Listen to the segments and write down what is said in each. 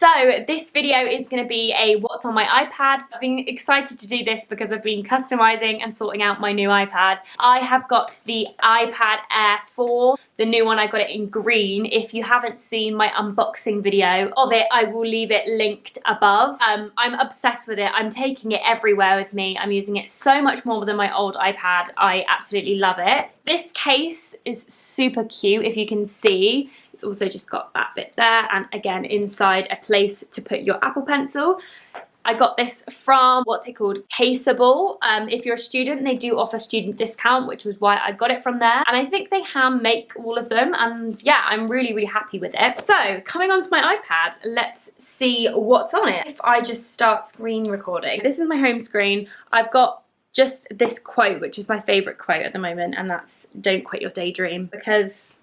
So this video is going to be a what's on my iPad. I've been excited to do this because I've been customizing and sorting out my new iPad. I have got the iPad Air 4, the new one. I got it in green. If you haven't seen my unboxing video of it, I will leave it linked above. I'm obsessed with it. I'm taking it everywhere with me. I'm using it so much more than my old iPad. I absolutely love it. This case is super cute, if you can see. It's also just got that bit there, and again inside a place to put your Apple Pencil. I got this from, what's it called, Caseable. If you're a student, they do offer student discount, which was why I got it from there. And I think they hand make all of them, and yeah, I'm really happy with it. So coming onto my iPad, let's see what's on it. If I just start screen recording, this is my home screen. I've got just this quote, which is my favorite quote at the moment, and that's "Don't quit your daydream," because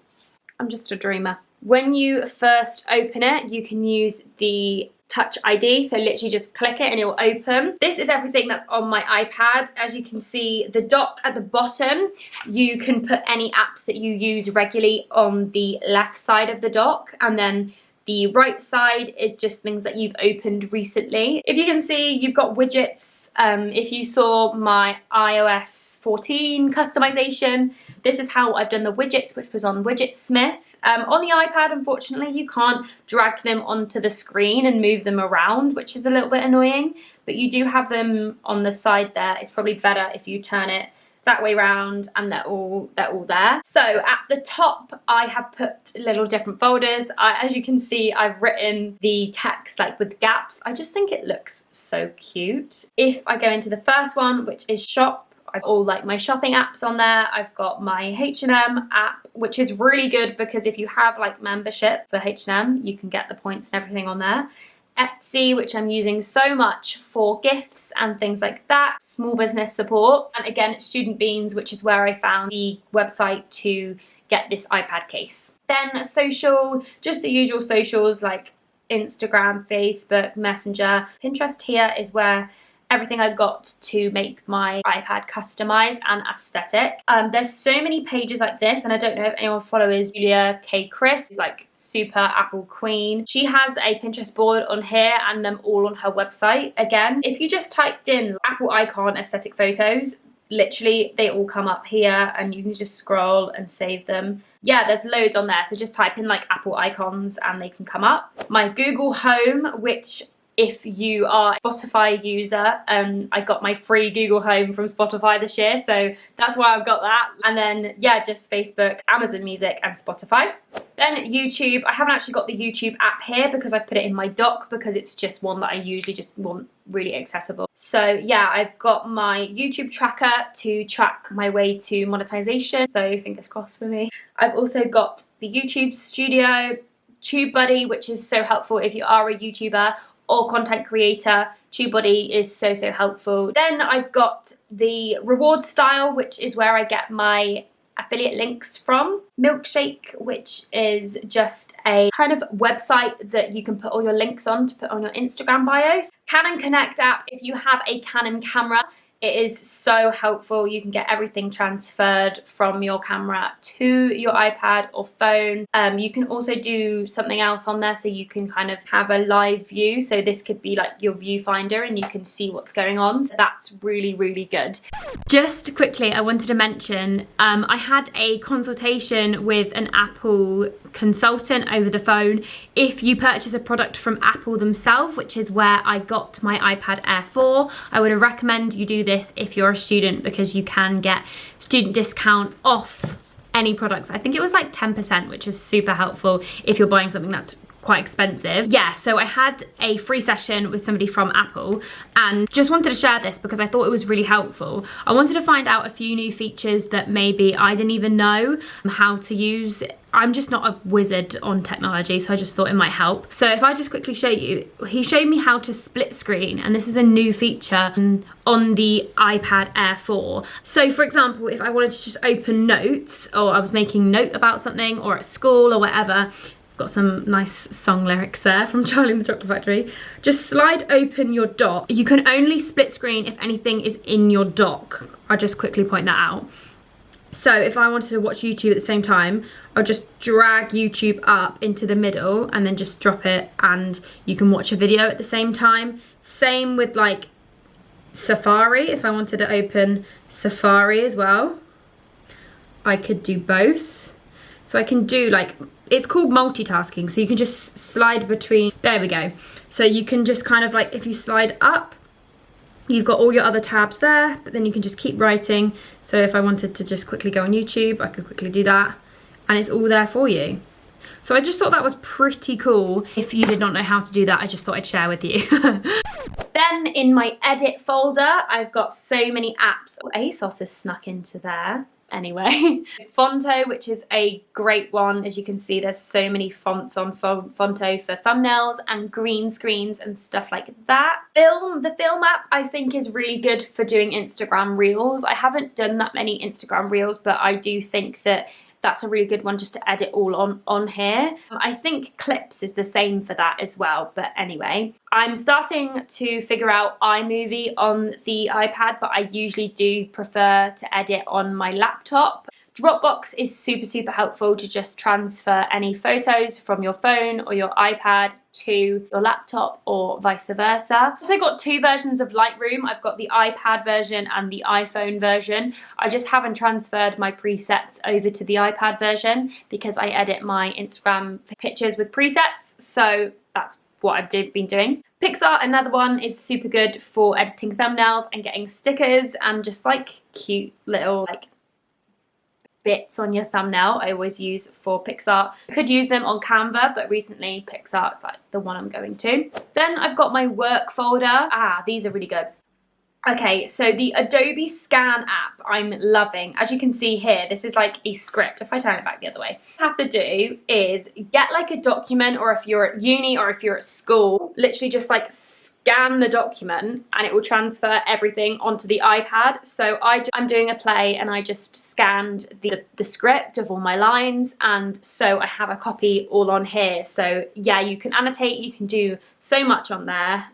I'm just a dreamer. When you first open it, you can use the Touch ID, so literally just click it and it will open. This is everything that's on my iPad. As you can see, the dock at the bottom, you can put any apps that you use regularly on the left side of the dock, and then the right side is just things that you've opened recently. If you can see, you've got widgets. If you saw my ios14 customization, this is how I've done the widgets, which was on Widgetsmith. On the iPad, unfortunately, you can't drag them onto the screen and move them around, which is a little bit annoying, but you do have them on the side there. It's probably better if you turn it that way round, and they're all there. So at the top, I have put little different folders. As you can see, I've written the text like with gaps. I just think it looks so cute. If I go into the first one, which is shop, I've all like my shopping apps on there. I've got my H&M app, which is really good because if you have like membership for H&M, you can get the points and everything on there. Etsy, which I'm using so much for gifts and things like that. Small business support. And again, Student Beans, which is where I found the website to get this iPad case. Then social, just the usual socials like Instagram, Facebook, Messenger. Pinterest here is where everything I got to make my iPad customized and aesthetic. There's so many pages like this, and I don't know if anyone follows Julia K. Chris, who's like super Apple queen. She has a Pinterest board on here and them all on her website. Again, if you just typed in Apple icon aesthetic photos, literally they all come up here and you can just scroll and save them. Yeah, there's loads on there, so just type in like Apple icons and they can come up. My Google Home, which if you are a Spotify user, I got my free Google Home from Spotify this year, so that's why I've got that. And then, yeah, just Facebook, Amazon Music, and Spotify. Then YouTube. I haven't actually got the YouTube app here because I've put it in my dock because it's just one that I usually just want really accessible. So yeah, I've got my YouTube tracker to track my way to monetization, so fingers crossed for me. I've also got the YouTube Studio, TubeBuddy, which is so helpful if you are a YouTuber or content creator. TubeBuddy is so helpful. Then I've got the reward style, which is where I get my affiliate links from. Milkshake, which is just a kind of website that you can put all your links on to put on your Instagram bios. Canon Connect app, if you have a Canon camera, it is so helpful. You can get everything transferred from your camera to your iPad or phone. You can also do something else on there, so you can kind of have a live view. So this could be like your viewfinder and you can see what's going on. So that's really good. Just quickly, I wanted to mention, I had a consultation with an Apple consultant over the phone. If you purchase a product from Apple themselves, which is where I got my iPad Air 4, I would recommend you do this if you're a student because you can get student discount off any products. I think it was like 10%, which is super helpful if you're buying something that's quite expensive. Yeah, so I had a free session with somebody from Apple and just wanted to share this because I thought it was really helpful. I wanted to find out a few new features that maybe I didn't even know how to use. I'm just not a wizard on technology, so I just thought it might help. So if I just quickly show you, he showed me how to split screen, and this is a new feature on the iPad Air 4. So for example, if I wanted to just open notes, or I was making note about something, or at school or whatever, got some nice song lyrics there from Charlie and the Chocolate Factory. Just slide open your dock. You can only split screen if anything is in your dock. I'll just quickly point that out. So if I wanted to watch YouTube at the same time, I'll just drag YouTube up into the middle and then just drop it, and you can watch a video at the same time. Same with like Safari. If I wanted to open Safari as well, I could do both. So I can do like, it's called multitasking, so you can just slide between, there we go. So you can just kind of like, if you slide up, you've got all your other tabs there, but then you can just keep writing. So if I wanted to just quickly go on YouTube, I could quickly do that, and it's all there for you. So I just thought that was pretty cool. If you did not know how to do that, I just thought I'd share with you. Then in my edit folder, I've got so many apps. Oh, ASOS has snuck into there. Anyway, Fonto, which is a great one. As you can see, there's so many fonts on Fonto for thumbnails and green screens and stuff like that. The Film app I think is really good for doing Instagram Reels. I haven't done that many Instagram Reels, but I do think that that's a really good one just to edit all on here. I think Clips is the same for that as well, but anyway. I'm starting to figure out iMovie on the iPad, but I usually do prefer to edit on my laptop. Dropbox is super helpful to just transfer any photos from your phone or your iPad to your laptop or vice versa. I've also got two versions of Lightroom. I've got the iPad version and the iPhone version. I just haven't transferred my presets over to the iPad version because I edit my Instagram pictures with presets, so that's what I've been doing. Pixar, another one, is super good for editing thumbnails and getting stickers and just like cute little like bits on your thumbnail. I always use for Pixar. I could use them on Canva, but recently Pixar is like the one I'm going to. Then I've got my work folder. These are really good. Okay, so the Adobe Scan app I'm loving. As you can see here, this is like a script. If I turn it back the other way, what you have to do is get like a document, or if you're at uni or if you're at school, literally just like scan the document and it will transfer everything onto the iPad. So I'm doing a play and I just scanned the script of all my lines, and so I have a copy all on here. So yeah, you can annotate, you can do so much on there.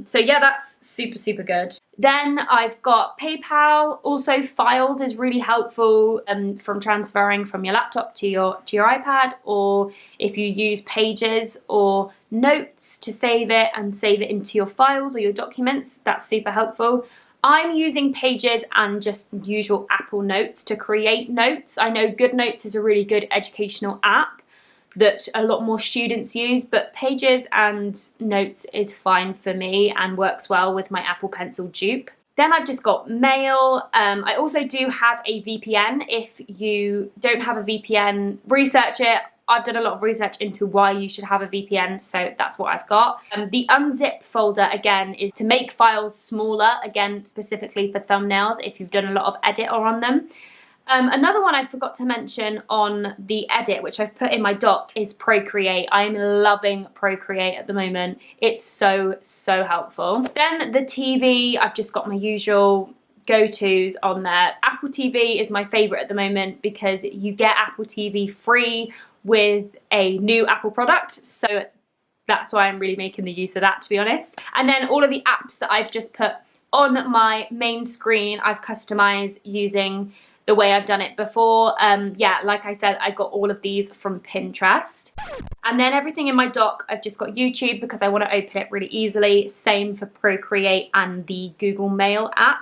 So yeah, that's super good. Then I've got PayPal. Also, Files is really helpful from transferring from your laptop to your iPad, or if you use Pages or Notes to save it and save it into your files or your documents, that's super helpful. I'm using Pages and just usual Apple Notes to create notes. I know GoodNotes is a really good educational app that a lot more students use, but Pages and Notes is fine for me and works well with my Apple Pencil dupe. Then I've just got Mail. I also do have a VPN. If you don't have a VPN, research it. I've done a lot of research into why you should have a VPN, so that's what I've got. The unzip folder, again, is to make files smaller, again, specifically for thumbnails if you've done a lot of edit on them. Another one I forgot to mention on the edit, which I've put in my doc, is Procreate. I'm loving Procreate at the moment. It's so helpful. Then the TV, I've just got my usual go-tos on there. Apple TV is my favorite at the moment because you get Apple TV free with a new Apple product, so that's why I'm really making the use of that, to be honest. And then all of the apps that I've just put on my main screen, I've customized using the way I've done it before. Yeah, like I said, I got all of these from Pinterest. And then everything in my doc, I've just got YouTube because I want to open it really easily. Same for Procreate and the Google Mail app,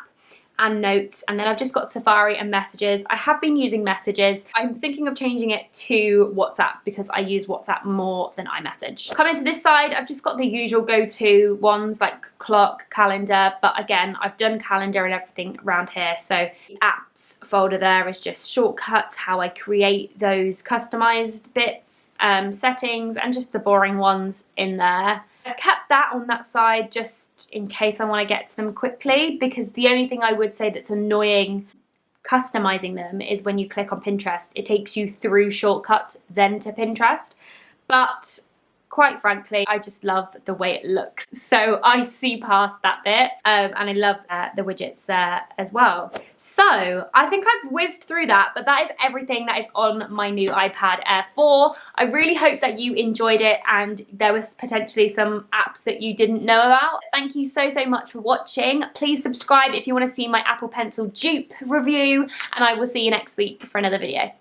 and Notes. And then I've just got Safari and Messages. I have been using Messages. I'm thinking of changing it to WhatsApp because I use WhatsApp more than iMessage. Coming to this side, I've just got the usual go-to ones like clock, calendar, but again, I've done calendar and everything around here. So the apps folder there is just shortcuts, how I create those customized bits, settings, and just the boring ones in there. I've kept that on that side just in case I want to get to them quickly, because the only thing I would say that's annoying customizing them is when you click on Pinterest, it takes you through shortcuts then to Pinterest. But quite frankly, I just love the way it looks. So I see past that bit, and I love the widgets there as well. So I think I've whizzed through that, but that is everything that is on my new iPad Air 4. I really hope that you enjoyed it and there was potentially some apps that you didn't know about. Thank you so much for watching. Please subscribe if you want to see my Apple Pencil dupe review, and I will see you next week for another video.